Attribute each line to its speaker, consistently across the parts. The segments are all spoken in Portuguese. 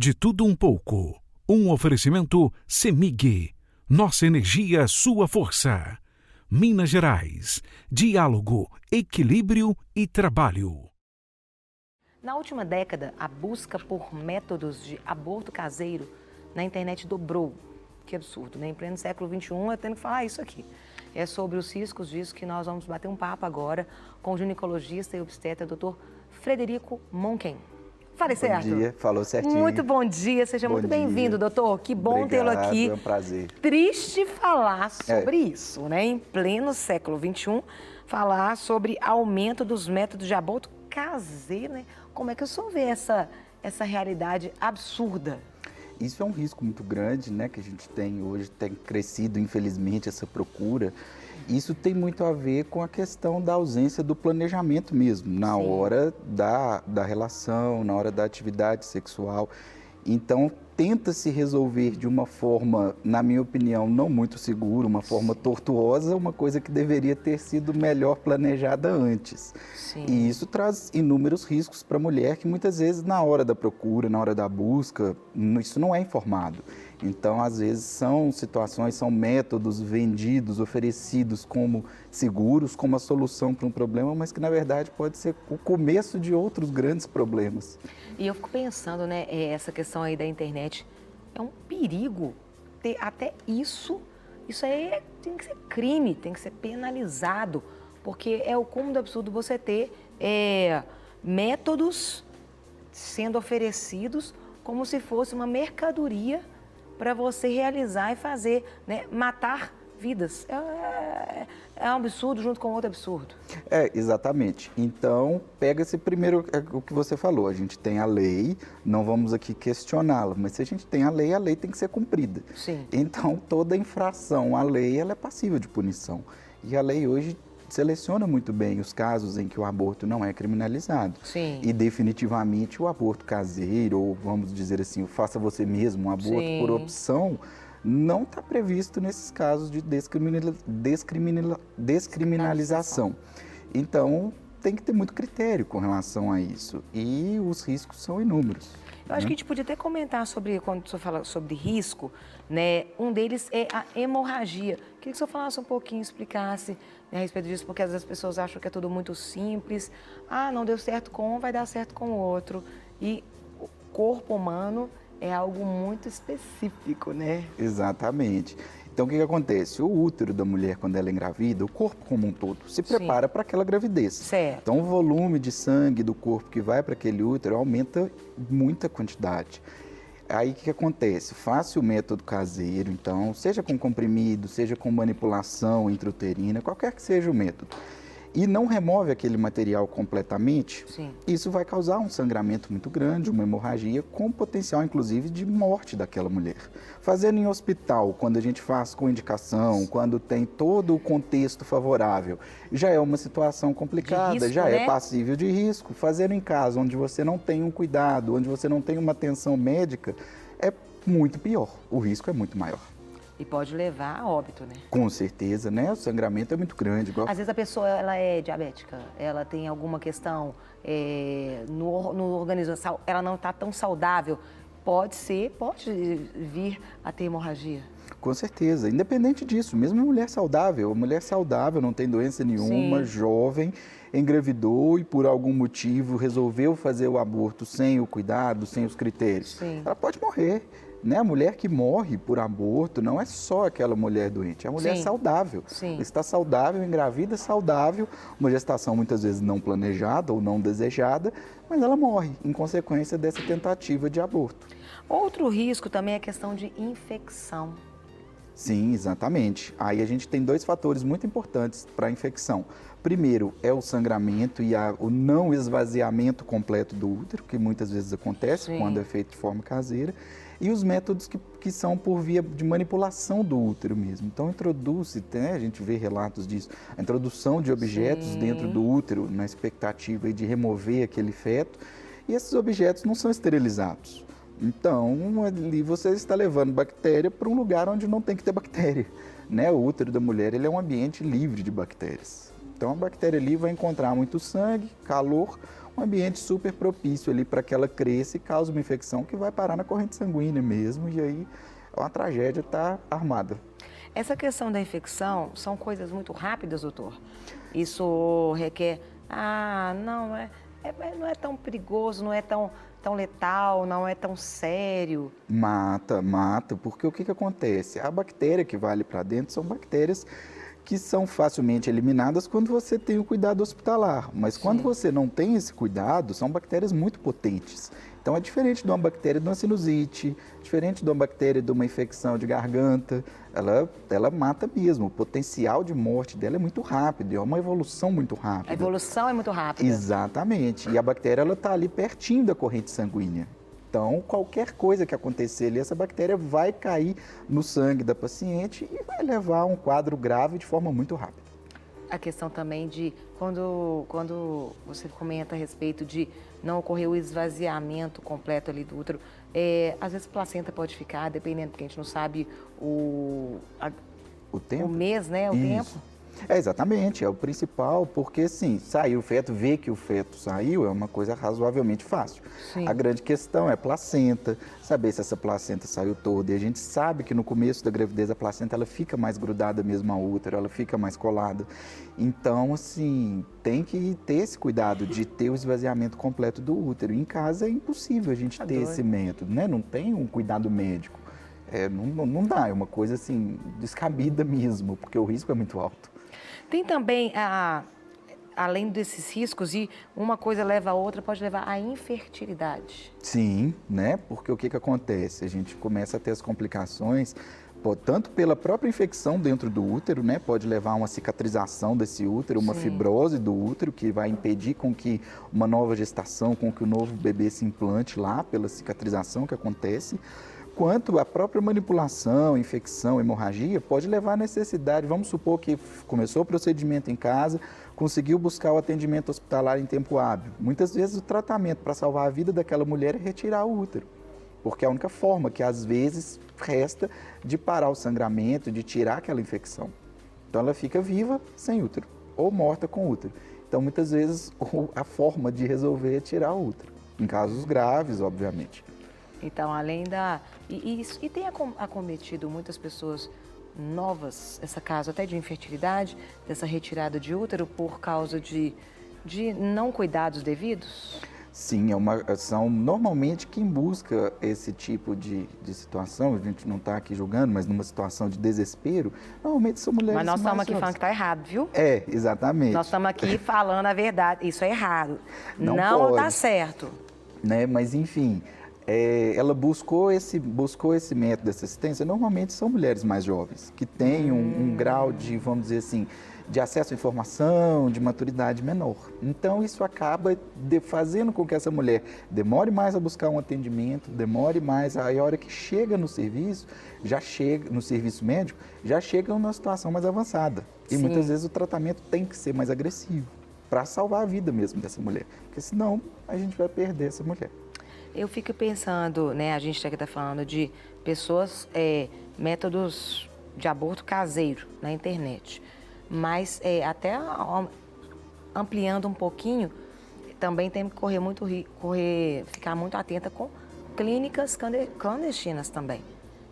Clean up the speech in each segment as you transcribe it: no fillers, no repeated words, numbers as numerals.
Speaker 1: De tudo um pouco. Um oferecimento CEMIG. Nossa energia, sua força. Minas Gerais. Diálogo, equilíbrio e trabalho.
Speaker 2: Na última década, a busca por métodos de aborto caseiro na internet dobrou. Que absurdo, né? Em pleno século XXI, eu tenho que falar isso aqui. É sobre os riscos disso que nós vamos bater um papo agora com o ginecologista e obstetra, Dr. Frederico Monken. Falei certo?
Speaker 3: Bom dia, falou certinho.
Speaker 2: Muito bom dia, seja muito bem-vindo, doutor. Que bom tê-lo aqui.
Speaker 3: É um prazer.
Speaker 2: Triste falar sobre isso, né? Em pleno século XXI, falar sobre aumento dos métodos de aborto caseiro, né? Como é que o senhor vê essa realidade absurda?
Speaker 3: Isso é um risco muito grande, né, que a gente tem hoje, tem crescido, infelizmente, essa procura. Isso tem muito a ver com a questão da ausência do planejamento mesmo, na
Speaker 2: Sim.
Speaker 3: hora da relação, na hora da atividade sexual. Então, tenta-se resolver de uma forma, na minha opinião, não muito segura, uma forma tortuosa, uma coisa que deveria ter sido melhor planejada antes.
Speaker 2: Sim.
Speaker 3: E isso traz inúmeros riscos para a mulher que muitas vezes na hora da procura, na hora da busca, isso não é informado. Então, às vezes, são situações, são métodos vendidos, oferecidos como seguros, como a solução para um problema, mas que, na verdade, pode ser o começo de outros grandes problemas.
Speaker 2: E eu fico pensando, né, essa questão aí da internet, é um perigo ter até isso aí tem que ser crime, tem que ser penalizado, porque é o cúmulo do absurdo você ter métodos sendo oferecidos como se fosse uma mercadoria para você realizar e fazer, né, matar vidas. É um absurdo junto com outro absurdo.
Speaker 3: Exatamente. Então, pega-se primeiro o que você falou. A gente tem a lei, não vamos aqui questioná-la, mas se a gente tem a lei tem que ser cumprida.
Speaker 2: Sim.
Speaker 3: Então, toda infração à lei, ela é passível de punição. E a lei hoje seleciona muito bem os casos em que o aborto não é criminalizado.
Speaker 2: Sim.
Speaker 3: E definitivamente o aborto caseiro, ou vamos dizer assim, o faça você mesmo, um aborto
Speaker 2: Sim.
Speaker 3: por opção, não está previsto nesses casos de descriminalização. Então, tem que ter muito critério com relação a isso. E os riscos são inúmeros.
Speaker 2: Eu acho que a gente podia até comentar sobre, quando o senhor fala sobre risco, né? Um deles é a hemorragia. Queria que o senhor falasse um pouquinho, explicasse, né, a respeito disso, porque às vezes as pessoas acham que é tudo muito simples. Ah, não deu certo com um, vai dar certo com o outro. E o corpo humano é algo muito específico, né?
Speaker 3: Exatamente. Então, o que acontece? O útero da mulher, quando ela é engravida, o corpo como um todo, se prepara para aquela gravidez.
Speaker 2: Certo.
Speaker 3: Então, o volume de sangue do corpo que vai para aquele útero aumenta muita quantidade. Aí, o que acontece? Faça o método caseiro, então, seja com comprimido, seja com manipulação intrauterina, qualquer que seja o método, e não remove aquele material completamente,
Speaker 2: Sim.
Speaker 3: Isso vai causar um sangramento muito grande, uma hemorragia, com potencial, inclusive, de morte daquela mulher. Fazendo em hospital, quando a gente faz com indicação, quando tem todo o contexto favorável, já é uma situação complicada,
Speaker 2: risco,
Speaker 3: já
Speaker 2: né?
Speaker 3: é passível de risco. Fazendo em casa, onde você não tem um cuidado, onde você não tem uma atenção médica, é muito pior, o risco é muito maior.
Speaker 2: E pode levar a óbito, né?
Speaker 3: Com certeza, né? O sangramento é muito grande. Às
Speaker 2: vezes a pessoa ela é diabética, ela tem alguma questão no organismo, ela não está tão saudável, pode vir a ter hemorragia.
Speaker 3: Com certeza, independente disso, mesmo a mulher saudável não tem doença nenhuma,
Speaker 2: Sim.
Speaker 3: Jovem, engravidou e por algum motivo resolveu fazer o aborto sem o cuidado, sem os critérios,
Speaker 2: Sim.
Speaker 3: Ela pode morrer. Né? A mulher que morre por aborto não é só aquela mulher doente, é a mulher
Speaker 2: Sim.
Speaker 3: saudável.
Speaker 2: Sim.
Speaker 3: Está saudável, engravida saudável, uma gestação muitas vezes não planejada ou não desejada, mas ela morre em consequência dessa tentativa de aborto.
Speaker 2: Outro risco também é a questão de infecção.
Speaker 3: Sim, exatamente. Aí a gente tem dois fatores muito importantes para a infecção. Primeiro é o sangramento e o não esvaziamento completo do útero, que muitas vezes acontece
Speaker 2: Sim.
Speaker 3: quando é feito de forma caseira. E os métodos que são por via de manipulação do útero mesmo. Então, introduz-se, né, a gente vê relatos disso, a introdução de objetos
Speaker 2: Sim.
Speaker 3: dentro do útero, na expectativa de remover aquele feto, e esses objetos não são esterilizados. Então, ali você está levando bactéria para um lugar onde não tem que ter bactéria. Né? O útero da mulher ele é um ambiente livre de bactérias. Então, a bactéria ali vai encontrar muito sangue, calor, um ambiente super propício ali para que ela cresça e cause uma infecção que vai parar na corrente sanguínea mesmo, e aí uma tragédia está armada.
Speaker 2: Essa questão da infecção são coisas muito rápidas, doutor? Isso requer, não é tão perigoso, não é tão letal, não é tão sério.
Speaker 3: Mata, porque o que acontece? A bactéria que vai ali para dentro são bactérias que são facilmente eliminadas quando você tem o cuidado hospitalar. Mas quando você não tem esse cuidado, são bactérias muito potentes. Então é diferente de uma bactéria de uma sinusite, diferente de uma bactéria de uma infecção de garganta. Ela mata mesmo. O potencial de morte dela é muito rápido, é uma evolução muito rápida.
Speaker 2: A evolução é muito rápida.
Speaker 3: Exatamente. E a bactéria está ali pertinho da corrente sanguínea. Então, qualquer coisa que acontecer ali, essa bactéria vai cair no sangue da paciente e vai levar a um quadro grave de forma muito rápida.
Speaker 2: A questão também de, quando você comenta a respeito de não ocorrer o esvaziamento completo ali do útero, às vezes a placenta pode ficar, dependendo, porque a gente não sabe o
Speaker 3: tempo?
Speaker 2: O mês, né? O
Speaker 3: Isso.
Speaker 2: tempo.
Speaker 3: Exatamente, é o principal, porque sim, saiu o feto, ver que o feto saiu é uma coisa razoavelmente fácil.
Speaker 2: Sim.
Speaker 3: A grande questão é a placenta, saber se essa placenta saiu toda. E a gente sabe que no começo da gravidez a placenta ela fica mais grudada mesmo ao útero, ela fica mais colada. Então, assim, tem que ter esse cuidado de ter o esvaziamento completo do útero. Em casa é impossível a gente ter esse método, né? Não tem um cuidado médico. Não dá, é uma coisa assim, descabida mesmo, porque o risco é muito alto.
Speaker 2: Tem também, além desses riscos, e uma coisa leva a outra, pode levar à infertilidade.
Speaker 3: Sim, né? Porque o que acontece? A gente começa a ter as complicações, tanto pela própria infecção dentro do útero, né? Pode levar a uma cicatrização desse útero, uma fibrose do útero, que vai impedir com que uma nova gestação, com que o novo bebê se implante lá, pela cicatrização que acontece. Quanto a própria manipulação, infecção, hemorragia, pode levar à necessidade, vamos supor que começou o procedimento em casa, conseguiu buscar o atendimento hospitalar em tempo hábil. Muitas vezes o tratamento para salvar a vida daquela mulher é retirar o útero, porque é a única forma que às vezes resta de parar o sangramento, de tirar aquela infecção. Então ela fica viva sem útero, ou morta com útero. Então muitas vezes a forma de resolver é tirar o útero, em casos graves, obviamente.
Speaker 2: Então, além E tem acometido muitas pessoas novas, essa caso até de infertilidade, dessa retirada de útero por causa de não cuidados devidos?
Speaker 3: Sim, são normalmente quem busca esse tipo de situação, a gente não está aqui julgando, mas numa situação de desespero, normalmente são mulheres.
Speaker 2: Mas nós estamos aqui
Speaker 3: jovens.
Speaker 2: falando que está errado, viu?
Speaker 3: Exatamente.
Speaker 2: Nós estamos aqui falando a verdade, isso é errado.
Speaker 3: Não
Speaker 2: está certo.
Speaker 3: Né? Mas, enfim, ela buscou esse método de assistência, normalmente são mulheres mais jovens, que têm um grau de, vamos dizer assim, de acesso à informação, de maturidade menor. Então, isso acaba fazendo com que essa mulher demore mais a buscar um atendimento, demore mais, aí a hora que chega no serviço, no serviço médico, já chega numa situação mais avançada. E
Speaker 2: Sim.
Speaker 3: muitas vezes o tratamento tem que ser mais agressivo, para salvar a vida mesmo dessa mulher, porque senão a gente vai perder essa mulher.
Speaker 2: Eu fico pensando, né, a gente está falando de pessoas, métodos de aborto caseiro na internet, mas até ampliando um pouquinho, também tem que ficar muito atenta com clínicas clandestinas também,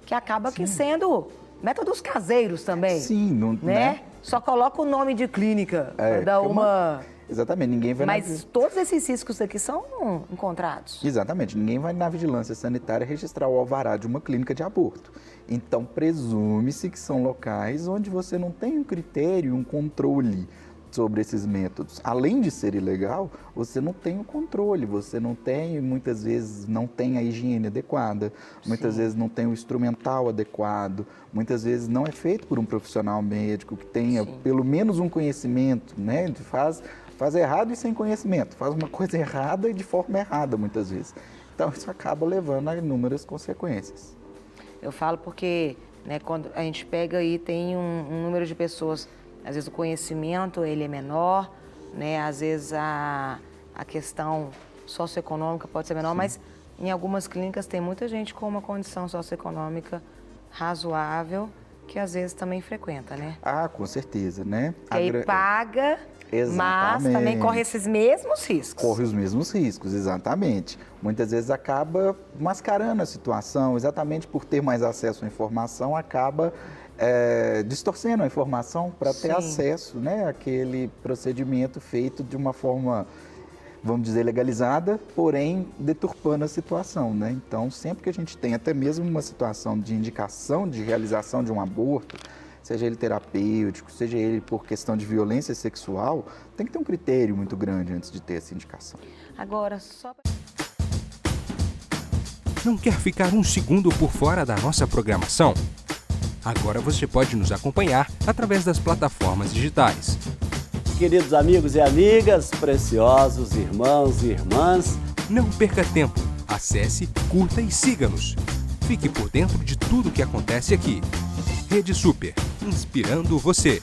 Speaker 2: que acaba que sendo métodos caseiros também.
Speaker 3: Sim,
Speaker 2: né? Só coloca o nome de clínica para dar uma...
Speaker 3: Exatamente, ninguém vai...
Speaker 2: Mas todos esses riscos aqui são encontrados.
Speaker 3: Exatamente, ninguém vai na vigilância sanitária registrar o alvará de uma clínica de aborto. Então, presume-se que são locais onde você não tem um critério, um controle sobre esses métodos. Além de ser ilegal, você não tem o controle, você não tem, muitas vezes, não tem a higiene adequada, muitas vezes não tem o instrumental adequado, muitas vezes não é feito por um profissional médico que tenha pelo menos um conhecimento, né? Faz errado e sem conhecimento, faz uma coisa errada e de forma errada, muitas vezes. Então, isso acaba levando a inúmeras consequências.
Speaker 2: Eu falo porque, né, quando a gente pega aí, tem um número de pessoas, às vezes o conhecimento ele é menor, né, às vezes a questão socioeconômica pode ser menor, mas em algumas clínicas tem muita gente com uma condição socioeconômica razoável que às vezes também frequenta, né?
Speaker 3: Ah, com certeza, né?
Speaker 2: Que aí paga, mas também corre esses mesmos riscos.
Speaker 3: Corre os mesmos riscos, exatamente. Muitas vezes acaba mascarando a situação, exatamente por ter mais acesso à informação, acaba distorcendo a informação para ter acesso, né, àquele procedimento feito de uma forma, vamos dizer, legalizada, porém deturpando a situação, né? Então, sempre que a gente tem até mesmo uma situação de indicação de realização de um aborto, seja ele terapêutico, seja ele por questão de violência sexual, tem que ter um critério muito grande antes de ter essa indicação.
Speaker 2: Agora, só pra...
Speaker 4: Não quer ficar um segundo por fora da nossa programação? Agora você pode nos acompanhar através das plataformas digitais.
Speaker 5: Queridos amigos e amigas, preciosos irmãos e irmãs,
Speaker 4: não perca tempo. Acesse, curta e siga-nos. Fique por dentro de tudo o que acontece aqui. Rede Super, inspirando você.